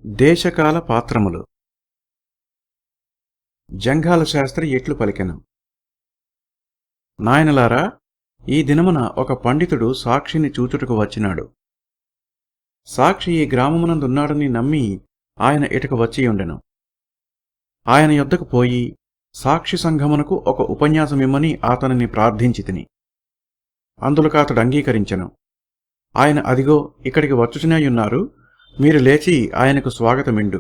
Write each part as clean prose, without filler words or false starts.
దేశకాల పాత్రములు. జంఘాల శాస్త్రి ఎట్లు పలికెను. నాయనలారా, ఈ దినమున ఒక పండితుడు సాక్షిని చూచుటకు వచ్చినాడు. సాక్షి ఈ గ్రామమునందున్నాడని నమ్మి ఆయన ఇటకు వచ్చియుండెను. ఆయన యొద్దకు పోయి సాక్షి సంఘమునకు ఒక ఉపన్యాసమిమ్మని అతనిని ప్రార్థించితిని. అందులకాతడు అంగీకరించెను. ఆయన అదిగో ఇక్కడికి వచ్చుచునేయున్నారు, మీరు లేచి ఆయనకు స్వాగతమిండు.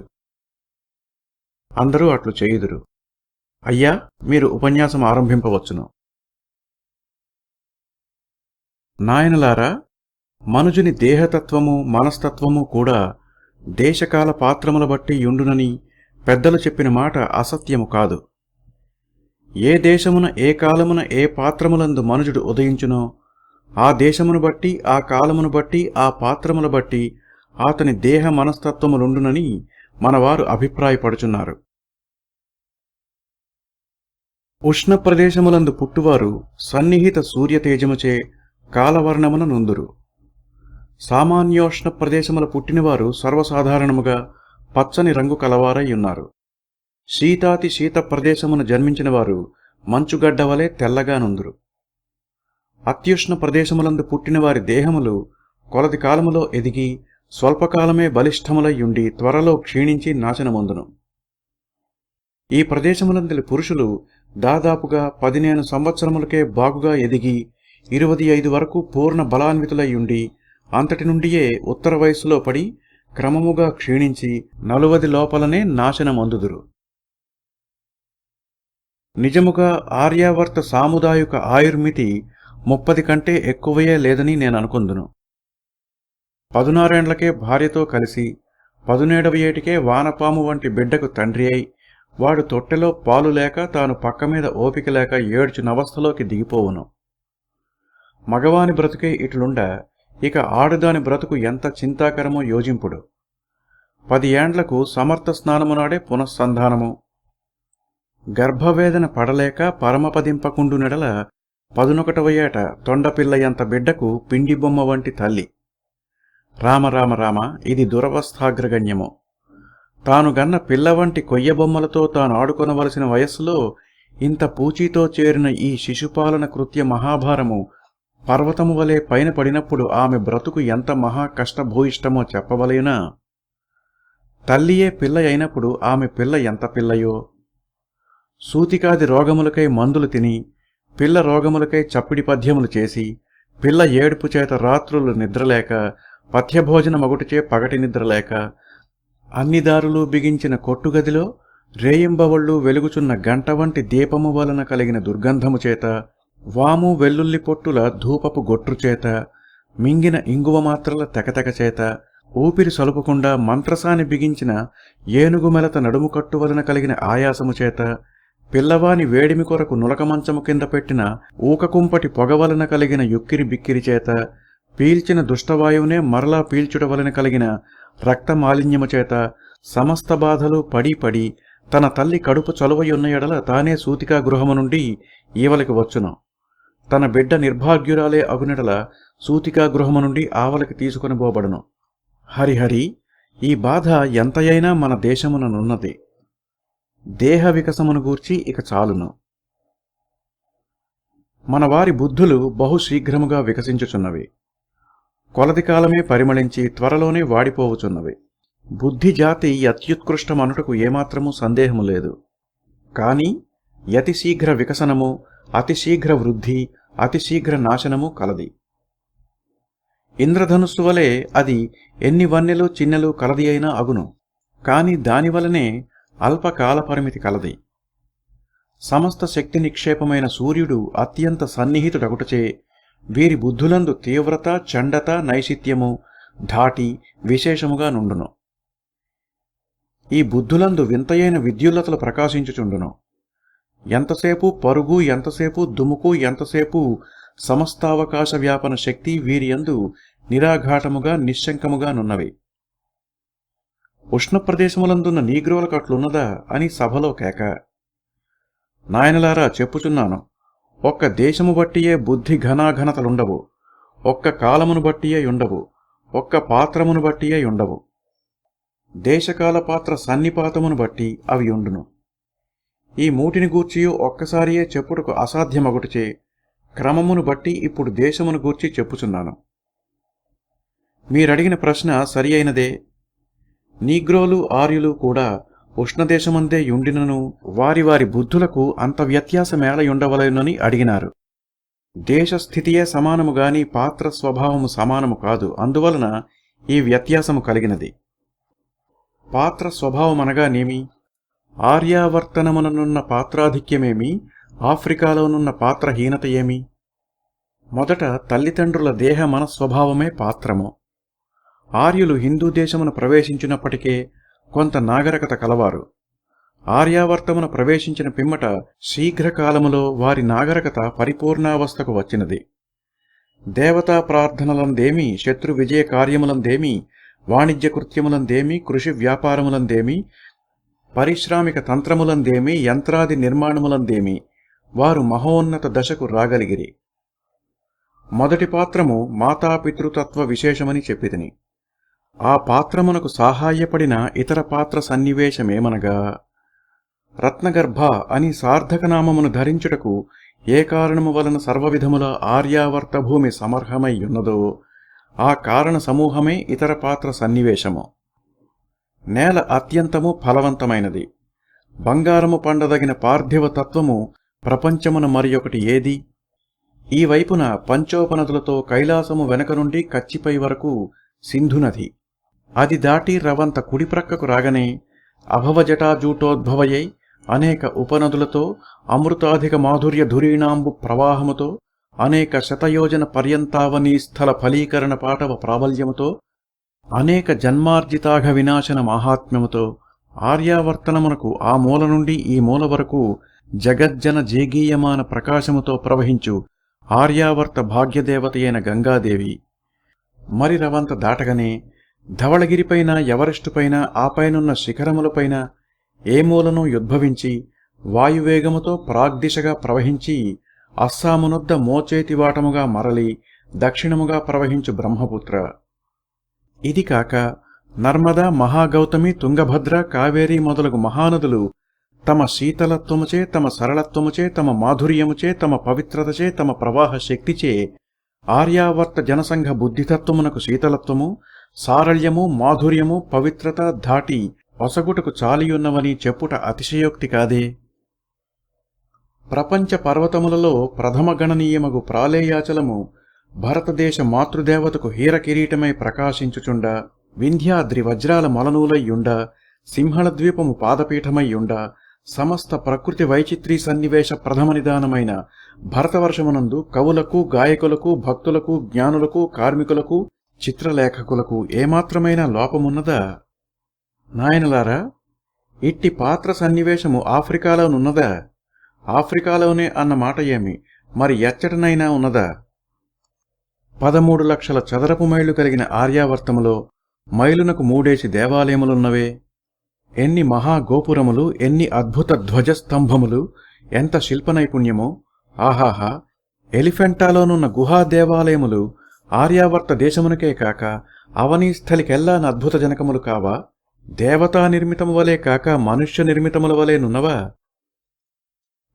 అందరూ అట్లు చేయుదురు. అయ్యా, మీరు ఉపన్యాసం ఆరంభింపవచ్చును. నాయనలారా, మనుజుని దేహతత్వము మనస్తత్వము కూడా దేశకాల పాత్రముల బట్టి యుండునని పెద్దలు చెప్పిన మాట అసత్యము కాదు. ఏ దేశమున ఏ కాలమున ఏ పాత్రములందు మనుజుడు ఉదయించునో ఆ దేశమును బట్టి ఆ కాలమును బట్టి ఆ పాత్రముల బట్టి అతని దేహ మనస్తత్వములుండునని మనవారు అభిప్రాయపడుచున్నారు. ఉష్ణ ప్రదేశములందు పుట్టువారు సన్నిహిత సూర్యతేజముచే కాలవర్ణమున నుందురు. సామాన్యోష్ణ ప్రదేశముల పుట్టినవారు సర్వసాధారణముగా పచ్చని రంగు కలవారై ఉన్నారు. శీతాతి శీత ప్రదేశమున జన్మించిన వారు మంచుగడ్డవలే తెల్లగా నుందురు. అత్యుష్ణ ప్రదేశములందు పుట్టిన వారి దేహములు కొలది కాలములో ఎదిగి స్వల్పకాలమే బలిష్టములయ్యుండి త్వరలో క్షీణించి నాశనమొందును. ఈ ప్రదేశములందలి పురుషులు దాదాపుగా 15 సంవత్సరములకే బాగుగా ఎదిగి 25 వరకు పూర్ణ బలాన్వితులయ్యుండి అంతటి నుండియే ఉత్తర వయస్సులో పడి క్రమముగా క్షీణించి 40 లోపలనే నాశనమొందుదురు. నిజముగా ఆర్యావర్త సాముదాయిక ఆయుర్మితి 30 కంటే ఎక్కువయే లేదని నేననుకుందును. 16 ఏండ్లకే భార్యతో కలిసి 17వ ఏటికే వానపాము వంటి బిడ్డకు తండ్రి అయి వాడు తొట్టెలో పాలు లేక తాను పక్కమీద ఓపిక లేక ఏడ్చునవస్థలోకి దిగిపోవును. మగవాని బ్రతుకే ఇట్లుండ ఇక ఆడుదాని బ్రతుకు ఎంత చింతాకరమో యోజింపుడు. 10 ఏండ్లకు సమర్థ స్నానమునాడే పునఃసంధానము. గర్భవేదన పడలేక పరమపదింపకుండు నెడల 11వ ఏట తొండపిల్లయంత బిడ్డకు పిండి బొమ్మ వంటి తల్లి. రామ రామ రామ, ఇది దురవస్థాగ్రగణ్యము. తాను గన్న పిల్లవంటి కొయ్యబొమ్మలతో తాను ఆడుకొనవలసిన వయస్సులో ఇంత పూచీతో చేరిన ఈ శిశుపాలన కృత్య మహాభారము పర్వతము వలె పైన పడినప్పుడు ఆమె బ్రతుకు ఎంత మహా కష్టభూయిష్టమో చెప్పవలేనా? తల్లియే పిల్ల అయినప్పుడు ఆమె పిల్ల ఎంత పిల్లయో. సూతికాది రోగములకై మందులు తిని పిల్ల రోగములకై చప్పిడి పద్యములు చేసి పిల్ల ఏడుపు చేత రాత్రులు నిద్రలేక పథ్యభోజన మగుటిచే పగటి నిద్రలేక అన్ని దారులు బిగించిన కొట్టుగదిలో రేయింబవళ్ళు వెలుగుచున్న గంట వంటి దీపము వలన కలిగిన దుర్గంధము చేత వాము వెల్లుల్లి పొట్టుల ధూపపు గొట్రుచేత మింగిన ఇంగువ మాత్రల తెకతెక చేత ఊపిరి సలుపకుండా మంత్రసాని బిగించిన ఏనుగు మెలత నడుము కట్టు వలన కలిగిన ఆయాసము చేత పిల్లవాని వేడిమి కొరకు నులకమంచము కింద పెట్టిన ఊకకుంపటి పొగవలన కలిగిన యుక్కిరి బిక్కిరి చేత పీల్చిన దుష్టవాయువునే మరలా పీల్చుట వలన కలిగిన రక్తమాలిన్యము చేత సమస్త బాధలు పడి పడి తన తల్లి కడుపు చలువయున్న ఎడల తానే సూతికా గృహము నుండి ఈవలికి వచ్చును. తన బిడ్డ నిర్భాగ్యురాలే అగునెడల సూతికా గృహము నుండి ఆవలికి తీసుకుని పోబడును. హరిహరి, ఈ బాధ ఎంతయైనా మన దేశముననున్నది. దేహ వికసమును గూర్చి ఇక చాలును. మన వారి బుద్ధులు బహుశీఘ్రముగా వికసించుచున్నవి. కొలది కాలమే పరిమళించి త్వరలోనే వాడిపోవుచున్నవి. బుద్ధి జాతి అత్యుత్కృష్టమనుటకు ఏమాత్రమూ సందేహము లేదు. కాని యతి శీఘ్ర వికసనము, అతిశీఘ్ర వృద్ధి, అతిశీఘ్ర నాశనము కలది. ఇంద్రధనుస్సు వలె అది ఎన్ని వన్నెలు చిన్నెలు కలది అయినా అగును. కాని దానివలనే అల్పకాల పరిమితి కలది. సమస్త శక్తి నిక్షేపమైన సూర్యుడు అత్యంత సన్నిహితుడగుటచే వీరి బుద్ధులందు తీవ్రత, చండత, నైశిత్యము, ధాటి విశేషముగా నుండును. ఈ బుద్ధులందు వింతయైన విద్యుల్లతలు ప్రకాశించుచుండును. ఎంతసేపు పరుగు, ఎంతసేపు దుముకు, ఎంతసేపు సమస్తావకాశ వ్యాపన శక్తి వీరియందు నిరాఘాటముగా నిశ్శంకముగా నున్నవి. ఉష్ణప్రదేశములందున్న నీగ్రోలకట్లున్నదా అని సభలో కేక. నాయనలారా, చెప్పుచున్నాను, ఒక్క దేశము బట్టియే బుద్ధి ఘనాఘనతలుండవు, ఒక్క కాలమును బట్టియే ఉండవు, ఒక్క పాత్రమును బట్టియే ఉండవు. దేశకాల పాత్ర సన్నిపాతమును బట్టి అవి ఉండును. ఈ మూటిని గూర్చియు ఒక్కసారియే చెప్పుటకు అసాధ్యమగుటచే క్రమమును బట్టి ఇప్పుడు దేశమును గూర్చి చెప్పుచున్నాను. మీరడిగిన ప్రశ్న సరి అయినదే. నీగ్రోలు ఆర్యులు కూడా ఉష్ణదేశమందే యుండినను వారి వారి బుద్ధులకు అంత వ్యత్యాసమేళయుండవలెనని అడిగినారు. దేశస్థితియే సమానముగాని పాత్ర స్వభావము సమానము కాదు. అందువలన ఈ వ్యత్యాసము కలిగినది. పాత్ర స్వభావమనగానేమి? ఆర్యావర్తనముననున్న పాత్రాధిక్యమేమి, ఆఫ్రికాలోనున్న పాత్రహీనత ఏమి? మొదట తల్లిదండ్రుల దేహ మనస్వభావమే పాత్రము. ఆర్యులు హిందూ దేశమును ప్రవేశించినప్పటికే కొంత నాగరికత కలవారు. ఆర్యావర్తమును ప్రవేశించిన పిమ్మట శీఘ్రకాలములో వారి నాగరికత పరిపూర్ణావస్థకు వచ్చినది. దేవతా ప్రార్థనలందేమి, శత్రు విజయ కార్యములందేమి, వాణిజ్య కృత్యములందేమి, కృషి వ్యాపారములందేమి, పారిశ్రామిక తంత్రములందేమి, యంత్రాది నిర్మాణములందేమి వారు మహోన్నత దశకు రాగలిగిరి. మొదటి పాత్రము మాతాపితృతత్వ విశేషమని చెప్పితిని. ఆ పాత్రమునకు సాహాయ్యపడిన ఇతర పాత్ర సన్నివేశమేమనగా, రత్నగర్భ అని సార్థకనామమును ధరించుటకు ఏ కారణము వలన సర్వవిధముల ఆర్యావర్త భూమి సమర్హమయ్యున్నదో ఆ కారణ సమూహమే ఇతర పాత్ర సన్నివేశము. నేల అత్యంతము ఫలవంతమైనది. బంగారము పండదగిన పార్థివ తత్వము ప్రపంచమున మరియొకటి ఏది? ఈ వైపున పంచోపనదులతో కైలాసము వెనక నుండి కచ్చిపై వరకు సింధునది. అది దాటి రవంత కుడిప్రక్కకు రాగనే అభవజటాజూటోద్భవయై అనేక ఉపనదులతో అమృతాధిక మాధుర్య ధురీణాంబు ప్రవాహముతో అనేక శతయోజన పర్యంతావనీ స్థల ఫలీకరణ పాటవ ప్రాబల్యముతో అనేక జన్మార్జితాఘ వినాశన మాహాత్మ్యముతో ఆర్యావర్తనమునకు ఆ మూల నుండి ఈ మూల వరకు జగజ్జన జేగీయమాన ప్రకాశముతో ప్రవహించు ఆర్యావర్త భాగ్యదేవతయైన గంగాదేవి. మరి రవంత దాటగనే ధవళగిరిపైన ఎవరెస్టుపైన ఆపైనున్న శిఖరములపైన ఏ మూలను ఉద్భవించి వాయువేగముతో ప్రాగ్దిశగా ప్రవహించి అస్సామునొద్ద మోచేతివాటముగా మరలి దక్షిణముగా ప్రవహించు బ్రహ్మపుత్ర. ఇది కాక నర్మదా, మహాగౌతమి, తుంగభద్ర, కావేరీ మొదలగు మహానదులు తమ శీతలత్వముచే, తమ సరళత్వముచే, తమ మాధుర్యముచే, తమ పవిత్రతచే, తమ ప్రవాహ శక్తిచే ఆర్యావర్త జనసంఘ బుద్ధితత్వమునకు శీతలత్వము, సారళ్యము, మాధుర్యము, పవిత్రత దాటి ఒసగుటకు చాలియున్నవని చెప్పుట అతిశయోక్తి కాదే. ప్రపంచ పర్వతములలో ప్రథమ గణనీయమగు ప్రాళేయాచలము భారతదేశ మాతృదేవతకు హీరకిరీటమై ప్రకాశించుచుండ, వింధ్యాద్రి వజ్రాల మొలనూలయ్యుండ, సింహళద్వీపము పాదపీఠమయ్యుండ, సమస్త ప్రకృతి వైచిత్రీ సన్నివేశ ప్రథమ నిదానమైన భరతవర్షమునందు కవులకు, గాయకులకు, భక్తులకు, జ్ఞానులకు, కార్మికులకు, చిత్రలేఖకులకు ఏమాత్రమైన లోపమున్నదా? నాయనలారా, ఇట్టి పాత్ర సన్నివేశము ఆఫ్రికాలోనున్నదా? ఆఫ్రికాలోనే అన్న మాట ఏమి, మరి ఎచ్చటనైనా ఉన్నదా? 13 లక్షల చదరపు మైళ్లు కలిగిన ఆర్యావర్తములో మైలునకు 3 దేవాలయములున్నవే. ఎన్ని మహాగోపురములు, ఎన్ని అద్భుత ధ్వజస్తంభములు, ఎంత శిల్పనైపుణ్యమో! ఆహాహా! ఎలిఫెంటాలోనున్న గుహా దేవాలయములు ఆర్యావర్త దేశమునకే కాక అవనీస్థలికెల్లా అద్భుత జనకములు కావా? దేవతా నిర్మితము వలె కాక మనుష్య నిర్మితముల వలె నున్నవా?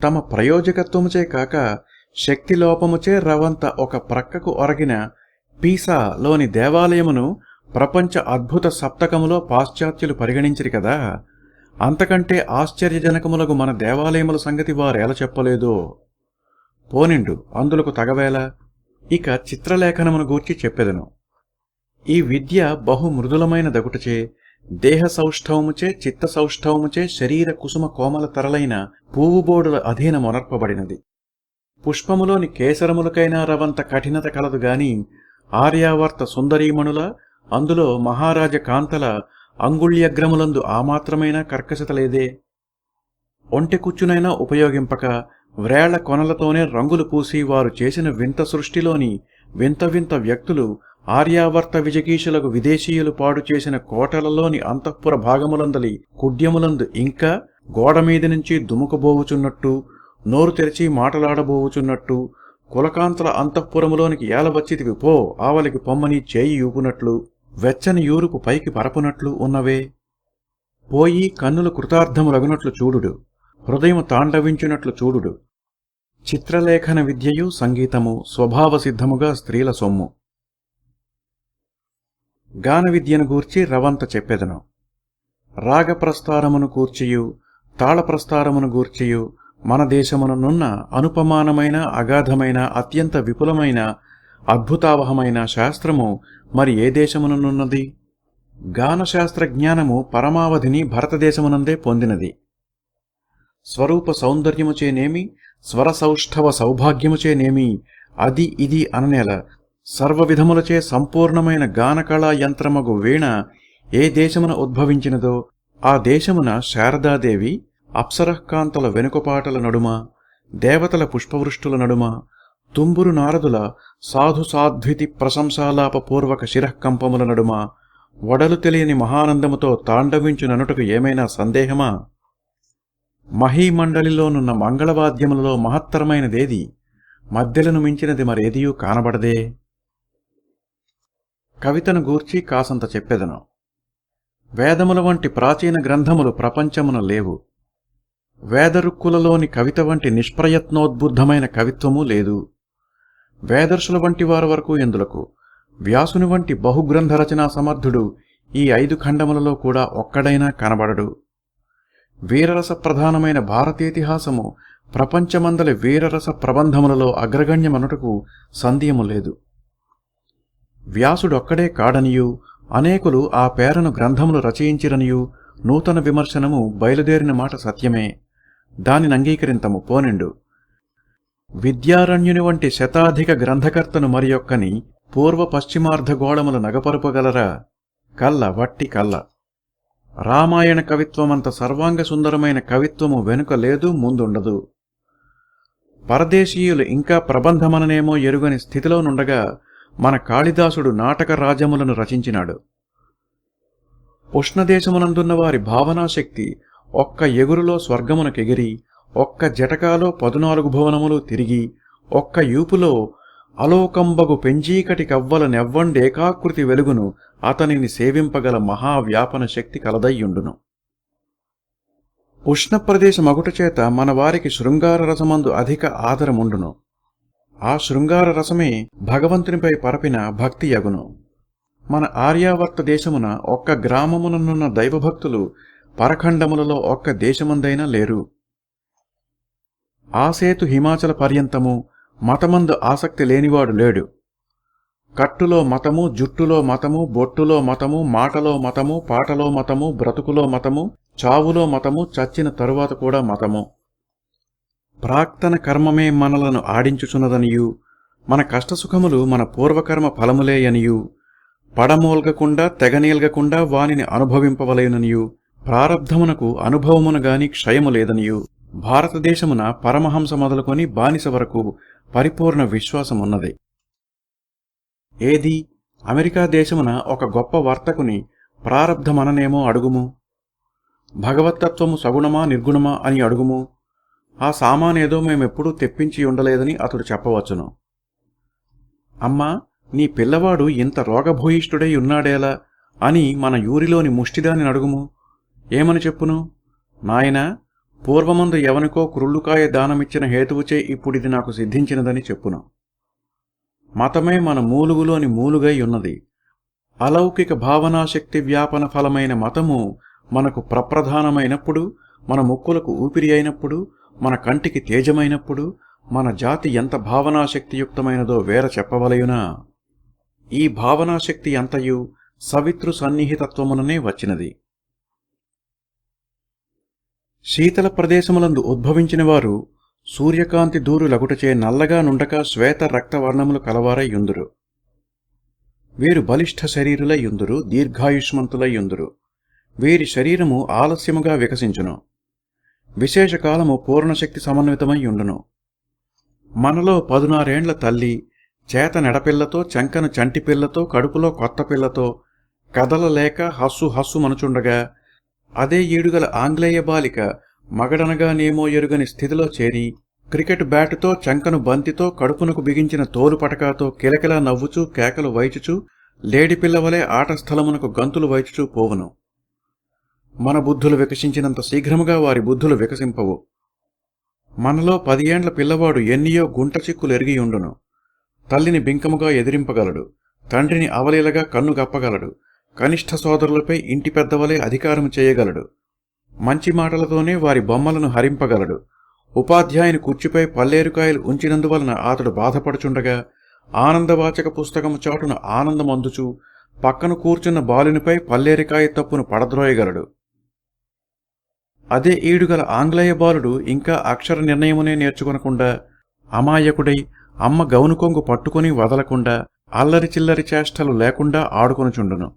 తమ ప్రయోజకత్వముచే కాక శక్తిలోపముచే రవంత ఒక ప్రక్కకు ఒరగిన పీసాలోని దేవాలయమును ప్రపంచ అద్భుత సప్తకములో పాశ్చాత్యులు పరిగణించిరి కదా. అంతకంటే ఆశ్చర్యజనకములకు మన దేవాలయముల సంగతి వారేల చెప్పలేదో. పోనిండు, అందులకు తగవేళ. ఇక చిత్రలేఖనమును గూర్చి చెప్పెదను. ఈ విద్య బహు మృదులమైన దగుటచే, దేహ సౌష్ఠవముచే, చిత్త సౌష్ఠవముచే శరీర కుసుమ కోమల తరలైన పూవుబోడుల అధీనమొనర్పబడినది. పుష్పములోని కేసరములకైనా రవంత కఠినత కలదుగాని ఆర్యావర్త సుందరీమణుల, అందులో మహారాజ కాంతల అంగుళ్యగ్రములందు ఆమాత్రమైనా కర్కశత లేదే. ఒంటె కుచ్చునైనా ఉపయోగింపక వ్రేళ్ల కొనలతోనే రంగులు పూసి వారు చేసిన వింత సృష్టిలోని వింత వింత వ్యక్తులు ఆర్యావర్త విజగీషులకు విదేశీయులు పాడు చేసిన కోటలలోని అంతఃపుర భాగములందలి కుడ్యములందు ఇంకా గోడమీది నుంచి దుముకబోవుచున్నట్టు, నోరు తెరిచి మాటలాడబోవుచున్నట్టు, కులకాంతల అంతఃపురములోనికి ఏలవచ్చితివి పో, ఆవలికి పొమ్మని చేయి యూపునట్లు, వెచ్చని యూరుపు పైకి పరపునట్లు ఉన్నవే. పోయి కన్నులు కృతార్థములగునట్లు చూడుడు, హృదయము తాండవించినట్లు చూడుడు. చిత్రలేఖన విద్యయు సంగీతము స్వభావసిద్ధముగా స్త్రీల సొమ్ము. గాన విద్యను గూర్చి రవంత చెప్పెదను. రాగప్రస్తారమును గూర్చియు తాళప్రస్తారమును గూర్చియు మన దేశముననున్న అనుపమానమైన అగాధమైన అత్యంత విపులమైన అద్భుతావహమైన శాస్త్రము మరి ఏ దేశముననున్నది? గానశాస్త్ర జ్ఞానము పరమావధిని భరతదేశమునందే పొందినది. స్వరూప సౌందర్యముచేనేమి, స్వరసౌష్ఠవ సౌభాగ్యముచేనేమి, అది ఇది అననేల సర్వవిధములచే సంపూర్ణమైన గానకళా యంత్రమగు వీణ ఏ దేశమున ఉద్భవించినదో ఆ దేశమున శారదాదేవి అప్సరకాంతల వెనుకపాటల నడుమ, దేవతల పుష్పవృష్టుల నడుమ, తుంబురు నారదుల సాధు సాధ్వితి ప్రశంసాలాపపూర్వక శిరఃకంపముల నడుమ వడలు తెలియని మహానందముతో తాండవించుననుటకు ఏమైనా సందేహమా? మహీమండలిలోనున్న మంగళవాద్యములలో మహత్తరమైనదేది? మధ్యలను మించినది మరేదియూ కానబడదే. కవితను గూర్చి కాసంత చెప్పెదను. వేదముల వంటి ప్రాచీన గ్రంథములు ప్రపంచమున లేవు. వేదరుక్కులలోని కవిత వంటి నిష్ప్రయత్నోద్బుద్ధమైన కవిత్వము లేదు. వేదర్శుల వంటి వారి వరకు ఎందులకు, వ్యాసుని వంటి బహుగ్రంథ రచనా సమర్థుడు ఈ 5 ఖండములలో కూడా ఒక్కడైనా కనబడడు. వీరరస ప్రధానమైన భారతీతిహాసము ప్రపంచమందలి వీరరస ప్రబంధములలో అగ్రగణ్యమనుటకు సందేహము లేదు. వ్యాసుడొక్కడే కాడనియు అనేకులు ఆ పేరను గ్రంథములు రచయించిరనియు నూతన విమర్శనము బయలుదేరిన మాట సత్యమే. దానిని అంగీకరింతము పోనిండు. విద్యారణ్యుని వంటి శతాధిక గ్రంథకర్తను మరియొక్కని పూర్వ పశ్చిమార్ధగోళముల నగపరుపగలరా? కల్ల వట్టి కల్ల. రామాయణ కవిత్వమంత సర్వాంగ సుందరమైన కవిత్వము వెనుక లేదు, ముందుండదు. పరదేశీయులు ఇంకా ప్రబంధమననేమో ఎరుగని స్థితిలో నుండగా మన కాళిదాసుడు నాటక రాజములను రచించినాడు. ఉష్ణదేశమునందున్న వారి భావనాశక్తి ఒక్క ఎగురులో స్వర్గమునకెగిరి, ఒక్క జటకాలో 14 భువనములు తిరిగి, ఒక్క యూపులో అలోకంబగు పెంజీకటి కవ్వల నెవ్వండేకాకృతి వెలుగును అతనిని సేవింపగల మహావ్యాపన శక్తి కలదయ్యుండును. ఉష్ణప్రదేశమగుటచేత మన వారికి శృంగార రసమందు అధిక ఆదరముండును. ఆ శృంగార రసమే భగవంతునిపై పరపిన భక్తి యగును. మన ఆర్యావర్త దేశమున ఒక్క గ్రామముననున్న దైవభక్తులు పరఖండములలో ఒక్క దేశమందైనా లేరు. ఆసేతు హిమాచల పర్యంతము మతమందు ఆసక్తి లేనివాడు లేడు. కట్టులో మతము, జుట్టులో మతము, బొట్టులో మతము, మాటలో మతము, పాటలో మతము, బ్రతుకులో మతము, చావులో మతము, చచ్చిన తరువాత కూడా మతము. ప్రాక్తన కర్మమే మనలను ఆడించుచున్నదనియు, మన కష్టసుఖములు మన పూర్వకర్మ ఫలములేయనియు, పడమోల్గకుండా తెగనీల్గకుండా వానిని అనుభవింపవలయుననియు, ప్రారబ్ధమునకు అనుభవమునగాని క్షయము లేదనియు భారతదేశమున పరమహంస మొదలుకొని బానిస వరకు పరిపూర్ణ విశ్వాసమున్నది. ఏది అమెరికా దేశమున ఒక గొప్ప వర్తకుని ప్రారబ్ధమననేమో అడుగుము. భగవత్తత్వము సగుణమా నిర్గుణమా అని అడుగుము. ఆ సామానేదో మేమెప్పుడూ తెప్పించి ఉండలేదని అతడు చెప్పవచ్చును. అమ్మా, నీ పిల్లవాడు ఇంత రోగభూయిష్ఠుడై ఉన్నాడేలా అని మన యూరిలోని ముష్టిదాని అడుగుము. ఏమని చెప్పును? నాయనా, పూర్వమందు ఎవనికో క్రుళ్ళుకాయ దానమిచ్చిన హేతువుచే ఇప్పుడిది నాకు సిద్ధించినదని చెప్పును. మతమే మన మూలుగులోని మూలుగై ఉన్నది. అలౌకిక భావనాశక్తి వ్యాపన ఫలమైన మతము మనకు ప్రప్రధానమైనప్పుడు, మన ముక్కులకు ఊపిరి అయినప్పుడు, మన కంటికి తేజమైనప్పుడు మన జాతి ఎంత భావనాశక్తియుక్తమైనదో వేర చెప్పవలయునా? ఈ భావనాశక్తి అంతయు సవితృ సన్నిహితత్వముననే వచ్చినది. శీతల ప్రదేశములందు ఉద్భవించినవారు సూర్యకాంతి దూరులగుటచే నల్లగా నుండక శ్వేత రక్తవర్ణములు కలవారై యుందురు. వీరు బలిష్ఠ శరీరులై యుందురు, దీర్ఘాయుష్మంతులై యుందురు. వీరి శరీరము ఆలస్యముగా వికసించును. విశేషకాలము పూర్ణశక్తి సమన్వితమై యుండును. మనలో 16 తల్లి చేత నెడపిల్లతో, చంకన చంటిపిల్లతో, కడుపులో కొత్త పిల్లతో కదలలేక హస్సు హస్సు మనుచుండగా, అదే ఈడుగల ఆంగ్లేయ బాలిక మగడనగానేమో ఎరుగని స్థితిలో చేరి, క్రికెట్ బ్యాటుతో, చంకను బంతితో, కడుపునకు బిగించిన తోలు పటకాతో కిలకిలా నవ్వుచూ కేకలు వైచుచూ లేడిపిల్లవలే ఆటస్థలమునకు గంతులు వైచుచూ పోవును. మన బుద్ధులు వికసించినంత శీఘ్రముగా వారి బుద్ధులు వికసింపవు. మనలో 10 ఏండ్ల పిల్లవాడు ఎన్నియో గుంట చిక్కులు ఎరిగియుండును. తల్లిని బింకముగా ఎదిరింపగలడు, తండ్రిని అవలీలగా కన్ను గప్పగలడు, కనిష్ఠ సోదరులపై ఇంటి పెద్దవలే అధికారము చేయగలడు, మంచి మాటలతోనే వారి బొమ్మలను హరింపగలడు. ఉపాధ్యాయుని కుర్చీపై పల్లేరుకాయలు ఉంచినందువలన అతడు బాధపడుచుండగా ఆనందవాచక పుస్తకము చాటున ఆనందమందుచు పక్కను కూర్చున్న బాలునిపై పల్లేరికాయ తప్పును పడద్రోయగలడు. అదే ఈడుగల ఆంగ్లేయ బాలుడు ఇంకా అక్షర నిర్ణయమునే నేర్చుకొనకుండా అమాయకుడై అమ్మ గౌను కొంగు పట్టుకుని వదలకుండా అల్లరి చిల్లరి చేష్టలు లేకుండా ఆడుకొనుచుండును.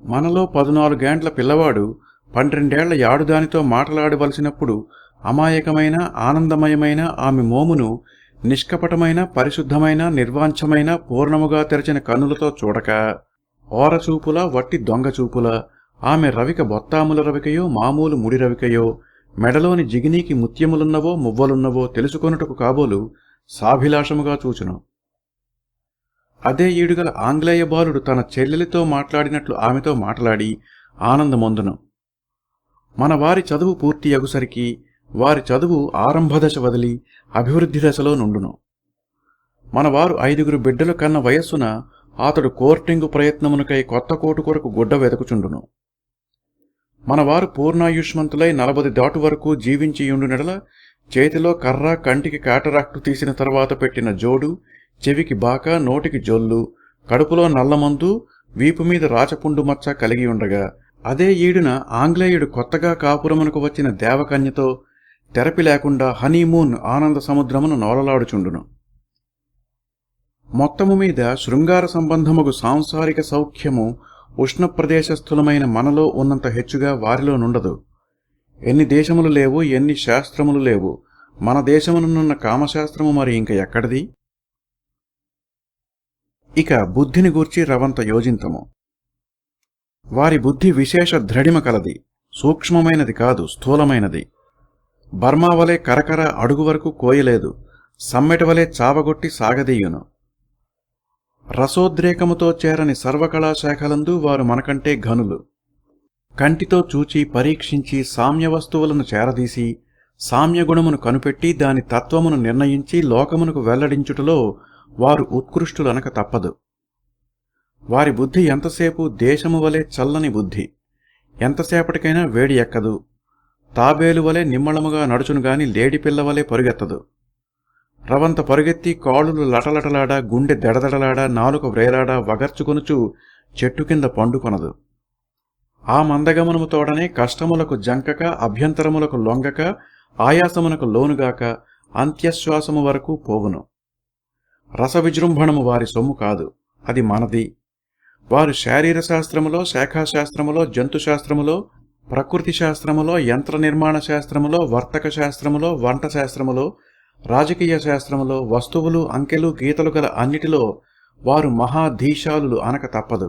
మనలో 14 ఏండ్ల పిల్లవాడు 12 ఏళ్ల యాడుదానితో మాటలాడవలసినప్పుడు అమాయకమైన ఆనందమయమైన ఆమె మోమును నిష్కపటమైన పరిశుద్ధమైన నిర్వాంఛమైన పూర్ణముగా తెరచిన కన్నులతో చూడక ఓరచూపుల వట్టి దొంగచూపుల ఆమె రవిక బొత్తాముల రవికయో మామూలు ముడి రవికయో మెడలోని జిగినీకి ముత్యములున్నవో మువ్వలున్నవో తెలుసుకొనుటకు కాబోలు సాభిలాషముగా చూచును. అదే ఈడుగల ఆంగ్లేయ బాలుడు తన చెల్లెలితో మాట్లాడినట్లు ఆమెతో మాట్లాడి ఆనందమొందును. మన వారి చదువు పూర్తి అగుసరికి వారి చదువు ఆరంభదశ వదిలి అభివృద్ధి దశలో నుండును. మనవారు 5 బిడ్డలు కన్న వయస్సున అతడు కోర్టింగు ప్రయత్నమునకై కొత్త కోటు కొరకు గుడ్డ వెదకుచుండును. మనవారు పూర్ణాయుష్మంతులై 40 దాటు వరకు జీవించియుండునెడల చేతిలో కర్ర, కంటికి కాటరాక్టు తీసిన తర్వాత పెట్టిన జోడు, చెవికి బాక, నోటికి జొల్లు, కడుపులో నల్లమందు, వీపుమీద రాచపుండు మచ్చ కలిగి ఉండగా అదే ఈడున ఆంగ్లేయుడు కొత్తగా కాపురమునకు వచ్చిన దేవకన్యతో తెరపి లేకుండా హనీమూన్ ఆనంద సముద్రమును నోలలాడుచుండును. మొత్తము మీద శృంగార సంబంధముగు సాంసారిక సౌఖ్యము ఉష్ణప్రదేశస్థులమైన మనలో ఉన్నంత హెచ్చుగా వారిలో నుండదు. ఎన్ని దేశములు లేవు, ఎన్ని శాస్త్రములు లేవు, మన దేశమునున్న కామశాస్త్రము మరి ఇంక ఎక్కడిది? ఇక బుద్ధిని గూర్చి రవంత యోజింతము. వారి బుద్ధి విశేష ద్రఢిమ కలది, సూక్ష్మమైనది కాదు, స్థూలమైనది. బర్మావలే కరకర అడుగు వరకు కోయలేదు, సమ్మెటవలే చావగొట్టి సాగదీయును. రసోద్రేకముతో చేరని సర్వకళాశాఖలందు వారు మనకంటే ఘనులు. కంటితో చూచి పరీక్షించి సామ్య వస్తువులను చేరదీసి సామ్యగుణమును కనుపెట్టి దాని తత్వమును నిర్ణయించి లోకమునకు వెల్లడించుటలో వారు ఉత్కృష్టులనక తప్పదు. వారి బుద్ధి ఎంతసేపు దేశము వలె చల్లని బుద్ధి, ఎంతసేపటికైనా వేడి ఎక్కదు. తాబేలు వలె నిమ్మళముగా నడుచునుగాని లేడిపిల్లవలే పరుగెత్తదు. రవంత పరుగెత్తి కాళ్ళులు లటలటలాడా, గుండె దెడదడలాడా, నాలుక వ్రేలాడా వగర్చుకొనుచు చెట్టు కింద పండుకొనదు. ఆ మందగమనము తోడనే కష్టములకు జంకక, అభ్యంతరములకు లొంగక, ఆయాసమునకు లోనుగాక అంత్యశ్వాసము వరకు పోవును. రస విజృంభణము వారి సొమ్ము కాదు, అది మనది. వారు శారీర శాస్త్రములో, శాఖాశాస్త్రములో, జంతుశాస్త్రములో, ప్రకృతి శాస్త్రములో, యంత్ర నిర్మాణ శాస్త్రములో, వర్తక శాస్త్రములో, వంట శాస్త్రములో, రాజకీయ శాస్త్రములో, వస్తువులు, అంకెలు, గీతలు గల అన్నిటిలో వారు మహాధీశాలులు అనక తప్పదు.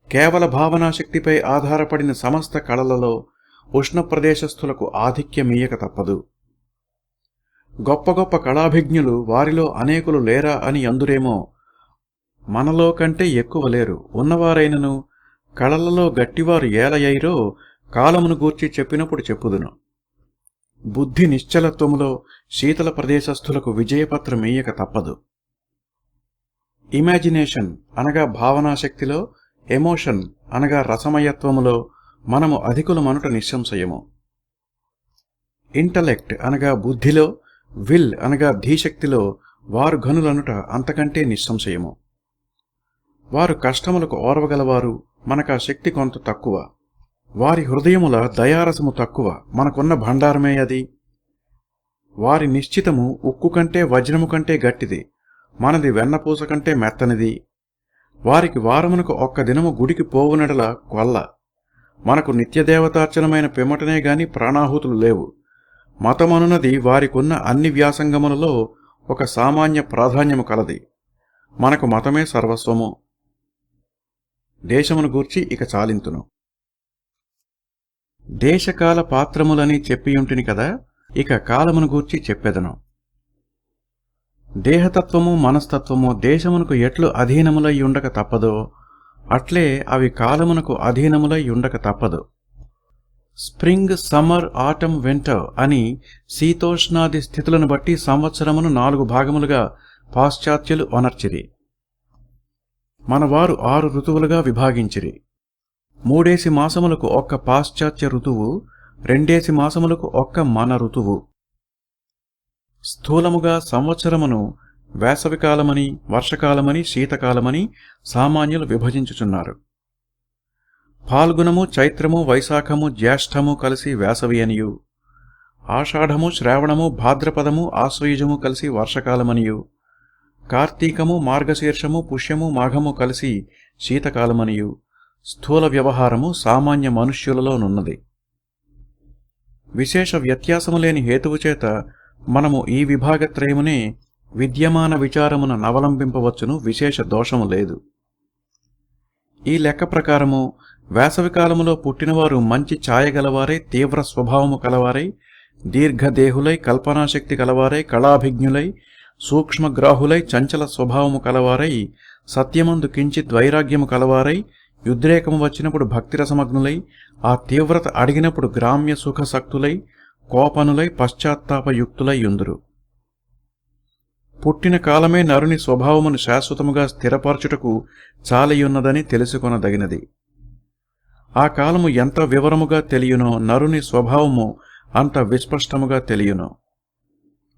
కేవల భావనాశక్తిపై ఆధారపడిన సమస్త కళలలో ఉష్ణప్రదేశస్థులకు ఆధిక్యమీయక తప్పదు. గొప్ప గొప్ప కళాభిజ్ఞులు వారిలో అనేకులు లేరా అని అందురేమో. మనలో కంటే ఎక్కువ లేరు. ఉన్నవారైనను కళలలో గట్టివారు ఏలయైరో కాలమును గూర్చి చెప్పినప్పుడు చెప్పుదును. బుద్ధి నిశ్చలత్వములో శీతల ప్రదేశస్థులకు విజయపత్రమీయక తప్పదు. ఇమాజినేషన్ అనగా భావనాశక్తిలో, ఎమోషన్ అనగా రసమయత్వములో మనము అధికులమనుట నిస్సంశయము. ఇంటలెక్ట్ అనగా బుద్ధిలో, విల్ అనగా ధీశక్తిలో వారు ఘనులనుట అంతకంటే నిస్సంశయము. వారు కష్టములకు ఓర్వగలవారు, మనకా శక్తి కొంత తక్కువ. వారి హృదయముల దయారసము తక్కువ, మనకున్న భండారమే అది. వారి నిశ్చితము ఉక్కు కంటే వజ్రము కంటే గట్టిది, మనది వెన్నపూస కంటే మెత్తనిది. వారికి వారమునకు ఒక్క దినము గుడికి పోవునడల కొల్ల. మనకు నిత్యదేవతార్చనమైన పిమ్మటనే గాని ప్రాణాహుతులు లేవు. మతమనున్నది వారికున్న అన్ని వ్యాసంగములలో ఒక సామాన్య ప్రాధాన్యము కలది. మనకు మతమే సర్వస్వము. దేశమును గూర్చి ఇక చాలింతును. దేశకాల పాత్రములని చెప్పియుంటిని కదా, ఇక కాలమును గూర్చి చెప్పెదను. దేహతత్వము మనస్తత్వము దేశమునకు ఎట్లు అధీనములై ఉండక తప్పదో అట్లే అవి కాలమునకు అధీనములై ఉండక తప్పదు. స్ప్రింగ్, సమ్మర్, ఆటమ్, వింటర్ అని శీతోష్ణాది స్థితులను బట్టి సంవత్సరమును 4 భాగములుగా పాశ్చాత్యులు అనర్చిరి. మనవారు 6 ఋతువులుగా విభాగించిరి. 3 మాసములకు ఒక్క పాశ్చాత్య ఋతువు, 2 మాసములకు ఒక్క మన ఋతువు. స్థూలముగా సంవత్సరమును వేసవికాలమని, వర్షకాలమని, శీతకాలమని సామాన్యులు విభజించుచున్నారు. ఫాల్గుణము, చైత్రము, వైశాఖము, జ్యేష్ఠము కలిసి వేసవి అనియు, ఆషాఢము, శ్రావణము, భాద్రపదము, ఆశ్వయుజము కలిసి వర్షకాలమనియు, కార్తీకము, మార్గశీర్షము, పుష్యము, మాఘము కలిసి శీతకాలమనియు స్థూల వ్యవహారము సామాన్య మనుష్యులలోనున్నది. విశేష వ్యత్యాసము లేని హేతువుచేత మనము ఈ విభాగత్రయమునే విద్యమాన విచారమున నవలంబింపవచ్చును. విశేష దోషము లేదు. ఈ లెక్క ప్రకారము వేసవికాలములో పుట్టినవారు మంచి ఛాయగలవారై, తీవ్ర స్వభావము కలవారై, దీర్ఘదేహులై, కల్పనాశక్తి కలవారై, కళాభిజ్ఞులై, సూక్ష్మగ్రాహులై, చంచల స్వభావము కలవారై, సత్యమందు కించిత్ వైరాగ్యము కలవారై, యుద్రేకము వచ్చినప్పుడు భక్తిరసమగ్నులై, ఆ తీవ్రత అడిగినప్పుడు గ్రామ్య సుఖసక్తులై, కోపనులై, పశ్చాత్తాపయుక్తులై యుందురు. పుట్టిన కాలమే నరుని స్వభావమును శాశ్వతముగా స్థిరపరచుటకు చాలియున్నదని తెలుసుకొనదగినది. ఆ కాలము ఎంత వివరముగా తెలియునో నరుని స్వభావము అంత విస్పష్టముగా తెలియును.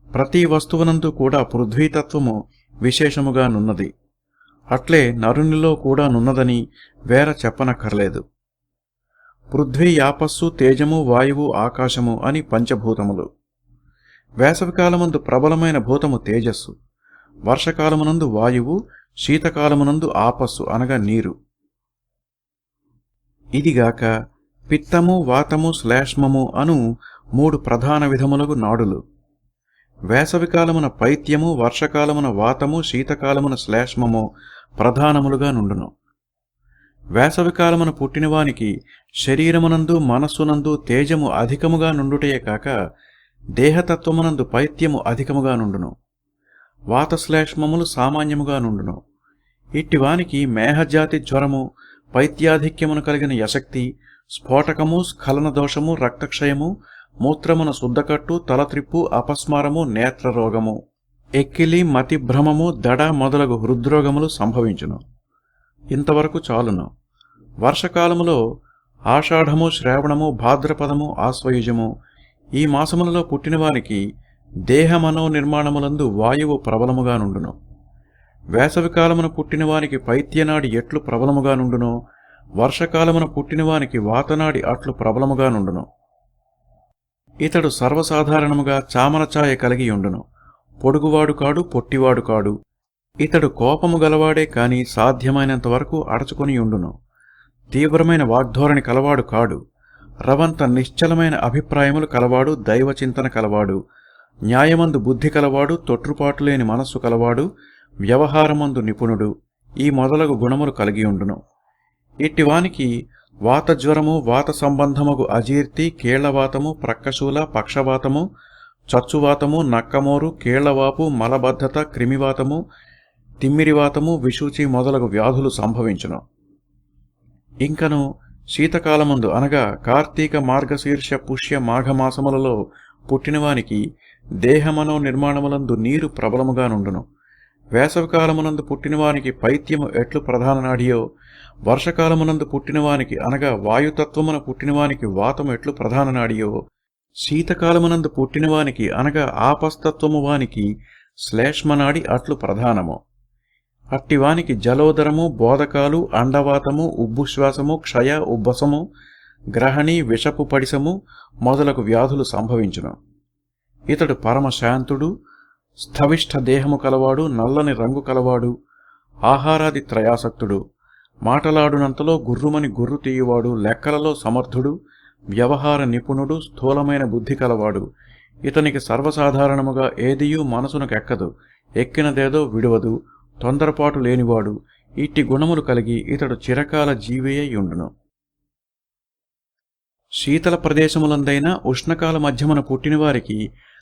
ప్రతి వస్తువునందు కూడా పృథ్వీతత్వము విశేషముగా నున్నది. అట్లే నరునిలో కూడా నున్నదని వేర చెప్పనక్కర్లేదు. పృథ్వీ, యాపస్సు, తేజము, వాయువు, ఆకాశము అని పంచభూతములు. వేసవికాలమందు ప్రబలమైన భూతము తేజస్సు, వర్షకాలమునందు వాయువు, శీతకాలమునందు ఆపస్సు అనగా నీరు. ఇదిగాక పిత్తము, వాతము, శ్లేష్మము అను 3 ప్రధాన విధములకు నాడులు. వేసవికాలమున పైత్యము, వర్షకాలమున వాతము, శీతకాలమున శ్లేష్మము ప్రధానములుగా నుండును. వేసవికాలమున పుట్టినవానికి శరీరమునందు, మనస్సునందు తేజము అధికముగా నుండుటయే కాక దేహతత్వమునందు పైత్యము అధికముగా నుండును. వాతశ్లేష్మములు సామాన్యముగా నుండును. ఇట్టివానికి మేహజాతి జ్వరము, పైత్యాధిక్యమును కలిగిన యశక్తి, స్ఫోటకము, స్ఖలన దోషము, రక్తక్షయము, మూత్రమున శుద్ధకట్టు, తలత్రిప్పు, అపస్మారము, నేత్రరోగము, ఎక్కిలి, మతిభ్రమము, దడ మొదలగు హృద్రోగములు సంభవించును. ఇంతవరకు చాలును. వర్షకాలములో ఆషాఢము, శ్రావణము, భాద్రపదము, ఆశ్వయుజము ఈ మాసములలో పుట్టినవారికి దేహమనో నిర్మాణములందు వాయువు ప్రబలముగా నుండును. వేసవికాలమున పుట్టినవానికి పైత్యనాడి ఎట్లు ప్రబలముగా నుండునో, వర్షకాలమున పుట్టినవానికి వాతనాడి అట్లు ప్రబలముగా నుండును. ఇతడు సర్వసాధారణముగా చామనఛాయ కలిగి ఉండును. పొడుగువాడు కాడు, పొట్టివాడు కాడు. ఇతడు కోపము గలవాడే కాని సాధ్యమైనంతవరకు అడచుకొని ఉండును. తీవ్రమైన వాగ్ధోరణి కలవాడు కాడు. రవంత నిశ్చలమైన అభిప్రాయములు కలవాడు, దైవచింతన కలవాడు, న్యాయమందు బుద్ధి కలవాడు, తొట్రుపాటులేని మనస్సు కలవాడు, వ్యవహారమందు నిపుణుడు ఈ మొదలగు గుణములు కలిగియుండును. ఇట్టివానికి వాతజ్వరము, వాత సంబంధముగు అజీర్తి, కీళ్లవాతము, ప్రక్కశూల, పక్షవాతము, చచ్చువాతము, నక్కమోరు, కీళ్లవాపు, మలబద్ధత, క్రిమివాతము, తిమ్మిరివాతము, విశూచి మొదలగు వ్యాధులు సంభవించును. ఇంకను శీతకాలమందు అనగా కార్తీక, మార్గశీర్ష, పుష్య, మాఘమాసములలో పుట్టినవానికి దేహమనో నిర్మాణములందు నీరు ప్రబలముగా నుండును. వేసవికాలమునందు పుట్టినవానికి పైత్యము ఎట్లు ప్రధాన నాడియో, వర్షకాలమునందు పుట్టినవానికి అనగా వాయుతత్వమున పుట్టినవానికి వాతము ఎట్లు ప్రధాన నాడియో, శీతకాలమునందు పుట్టినవానికి అనగా ఆపస్తత్వము వానికి శ్లేష్మనాడి అట్లు ప్రధానము. అట్టివానికి జలోదరము, బోధకాలు, అండవాతము, ఉబ్బుశ్వాసము, క్షయ, ఉబ్బసము, గ్రహణి, విషపు పడిసము మొదలగు వ్యాధులు సంభవించును. ఇతడు పరమశాంతుడు, స్థవిష్ఠ దేహము కలవాడు, నల్లని రంగు కలవాడు, ఆహారాది త్రయాసక్తుడు, మాటలాడునంతలో గుర్రుమని గుర్రు తీయువాడు, లెక్కలలో సమర్థుడు, వ్యవహార నిపుణుడు, స్థూలమైన బుద్ధి కలవాడు. ఇతనికి సర్వసాధారణముగా ఏదియూ మనసునకెక్కదు, ఎక్కినదేదో విడువదు, తొందరపాటు లేనివాడు. ఇట్టి గుణములు కలిగి ఇతడు చిరకాల జీవియయుండును. శీతల ప్రదేశములందైనా ఉష్ణకాల మధ్యమున పుట్టినవారికి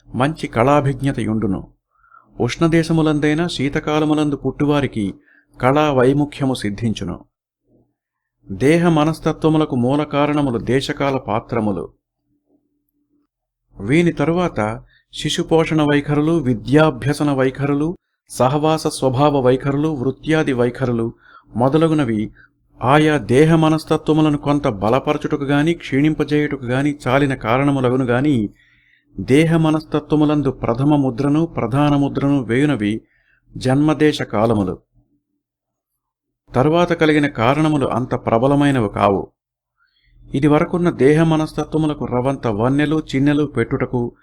మంచి కళాభిజ్ఞతయుండును. ఉష్ణదేశములందైనా శీతకాలములందు పుట్టువారికి కళా వైముఖ్యము సిద్ధించును. దేహ మనస్తత్వములకు మూల కారణములు దేశకాల పాత్రములు. వీని తరువాత శిశుపోషణ వైఖరులు, విద్యాభ్యసన వైఖరులు, సహవాస స్వభావ వైఖరులు, వృత్యాది వైఖరులు మొదలగునవి ఆయా దేహ మనస్తత్వములను కొంత బలపరచుటకు గాని క్షీణింపజేయుటకు గాని చాలిన కారణములగును గాని దేహ మనస్తత్వములందు ప్రథమ ముద్రను ప్రధాన ముద్రను వేయునవి జన్మదేశ కాలములు. తరువాత కలిగిన కారణములు అంత ప్రబలమైనవి కావు. ఇది వరకున్న దేహ మనస్తత్వములకు రవంత వన్నెలు చిన్నెలు పెట్టుటకు,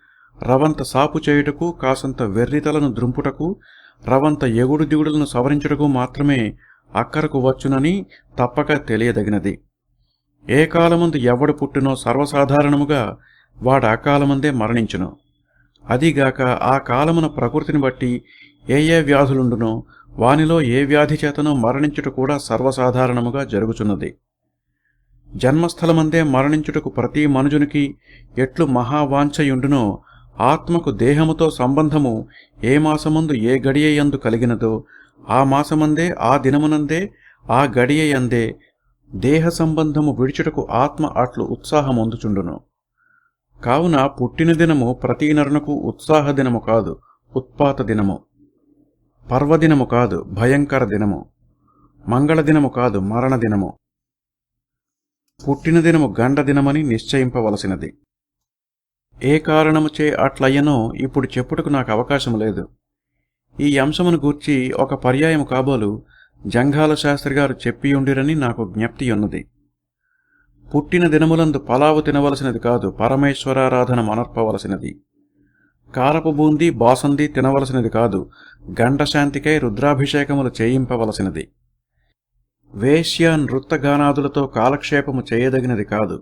రవంత సాపు చేయుటకు, కాసంత వెర్రితలను ద్రుంపుటకు, రవంత ఎగుడు దిగుడులను సవరించుటకు మాత్రమే అక్కరకు వచ్చునని తప్పక తెలియదగినది. ఏ కాలమందు ఎవడు పుట్టునో సర్వసాధారణముగా వాడు ఆ కాలమందే మరణించును. అదిగాక ఆ కాలమున ప్రకృతిని బట్టి ఏ ఏ వ్యాధులుండునో వానిలో ఏ వ్యాధి చేతనో మరణించుట కూడా సర్వసాధారణముగా జరుగుచున్నది. జన్మస్థలమందే మరణించుటకు ప్రతి మనుజునికి ఎట్లు మహావాంఛయుండునో ఆత్మకు దేహముతో సంబంధము ఏ మాసమందు ఏ గడియయందు కలిగినదో ఆ మాసమందే ఆ దినమునందే ఆ గడియయందే దేహ సంబంధము విడిచుటకు ఆత్మ అట్లు ఉత్సాహమొందుచుండును. కావున పుట్టిన దినము ప్రతి నరునకు ఉత్సాహ దినము కాదు, ఉత్పాత దినము. పర్వదినము కాదు, భయంకర దినము. మంగళదినము కాదు, మరణదినము. పుట్టిన దినము గండ దినమని నిశ్చయింపవలసినది. ఏ కారణముచే అట్లయ్యనో ఇప్పుడు చెప్పుటకు నాకు అవకాశం లేదు. ఈ అంశమును గూర్చి ఒక పర్యాయము కాబోలు జంఘాల శాస్త్రిగారు చెప్పియుండిరని నాకు జ్ఞప్తియున్నది. పుట్టిన దినములందు పలావు తినవలసినది కాదు, పరమేశ్వరారాధన మనర్పవలసినది. కారపు బూందీ బాసందీ తినవలసినది కాదు, గండశాంతికై రుద్రాభిషేకములు చేయింపవలసినది. వేశ్య నృత్తగానాదులతో కాలక్షేపము చేయదగినది కాదు,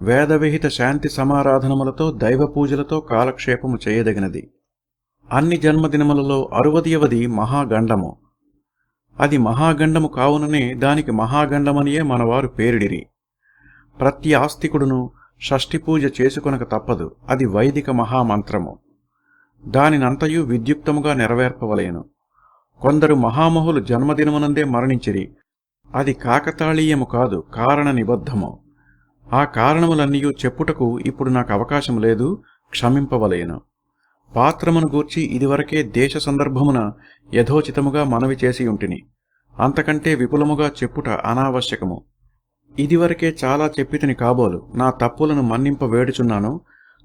వేదవిహిత శాంతి సమారాధనములతో దైవపూజలతో కాలక్షేపము చేయదగినది. అన్ని జన్మదినములలో 60వది మహాగండము. అది మహాగండము కావుననే దానికి మహాగండమనియే మనవారు పేరిడిరి. ప్రతి ఆస్తికుడును షష్ఠిపూజ చేసుకొనక తప్పదు. అది వైదిక మహామంత్రము. దానినంతయు విద్యుక్తముగా నెరవేర్పవలేను. కొందరు మహామహులు జన్మదినమునందే మరణించిరి. అది కాకతాళీయము కాదు, కారణ నిబద్ధము. ఆ కారణములన్నీయూ చెప్పుటకు ఇప్పుడు నాకు అవకాశం లేదు, క్షమింపవలేను. పాత్రమును గూర్చి ఇదివరకే దేశ సందర్భమున యథోచితముగా మనవి చేసియుంటిని. అంతకంటే విపులముగా చెప్పుట అనావశ్యకము. ఇదివరకే చాలా చెప్పితిని కాబోలు. నా తప్పులను మన్నింప వేడుచున్నాను.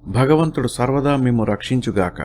భగవంతుడు సర్వదా మిమ్ము రక్షించుగాక.